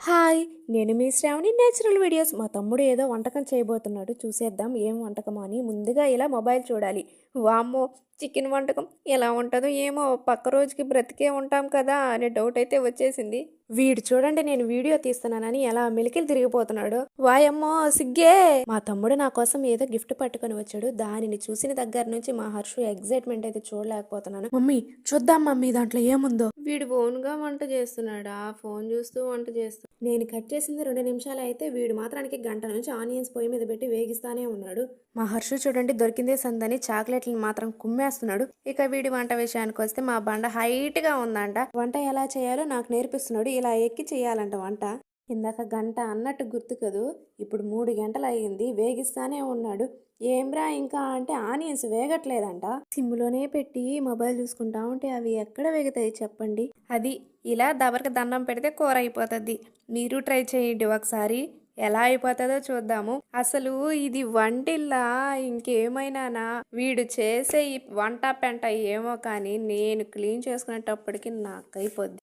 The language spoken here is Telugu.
హాయ్, నేను మీ శ్రావణి నేచురల్ వీడియోస్. మా తమ్ముడు ఏదో వంటకం చేయబోతున్నాడు, చూసేద్దాం ఏం వంటకమో అని. ముందుగా ఇలా మొబైల్ చూడాలి. వామ్మో, చికెన్ వంటకం ఎలా ఉంటుందో ఏమో, పక్క రోజుకి బ్రతికే ఉంటాం కదా అనే డౌట్ అయితే వచ్చేసింది. వీడు చూడండి, నేను వీడియో తీస్తున్నానని ఎలా మెలికలు తిరిగిపోతున్నాడు. వాయమ్మో సిగ్గే. మా తమ్ముడు నా కోసం ఏదో గిఫ్ట్ పట్టుకొని వచ్చాడు. దానిని చూసిన దగ్గర నుంచి మా హర్షు ఎగ్జైట్మెంట్ అయితే చూడలేకపోతున్నాను. మమ్మీ చూద్దాం మమ్మీ దాంట్లో ఏముందో. వీడు ఓన్గా వంట చేస్తున్నాడా? ఫోన్ చూస్తూ వంట చేస్తున్నాడు. నేను కట్ చేసింది 2 నిమిషాలు అయితే వీడు మాత్రానికి గంట నుంచి ఆనియన్స్ పొయ్యి మీద పెట్టి వేగిస్తానే ఉన్నాడు. మా హర్షు చూడండి, దొరికిందే సందని చాక్లెట్లను మాత్రం కుమ్మేస్తున్నాడు. ఇక వీడి వంట విషయానికి వస్తే మా బండ హైట్ గా ఉందంట. వంట ఎలా చేయాలో నాకు నేర్పిస్తున్నాడు. ఇలా ఎక్కి చేయాలంట వంట. ఇందాక గంట అన్నట్టు గుర్తు కదూ, ఇప్పుడు 3 గంటలు అయ్యింది, వేగిస్తానే ఉన్నాడు. ఏంబ్రా ఇంకా అంటే ఆనియన్స్ వేగట్లేదంట. సిమ్లోనే పెట్టి మొబైల్ చూసుకుంటా ఉంటే అవి ఎక్కడ వేగుతాయి చెప్పండి. అది ఇలా దబరికి దండం పెడితే కూర అయిపోతుంది. మీరు ట్రై చేయండి ఒకసారి, ఎలా అయిపోతుందో చూద్దాము. అసలు ఇది వంటిల్లా ఇంకేమైనానా? వీడు చేసే ఈ వంట పెంట ఏమో కానీ నేను క్లీన్ చేసుకునేటప్పటికి నాకు అయిపోద్ది.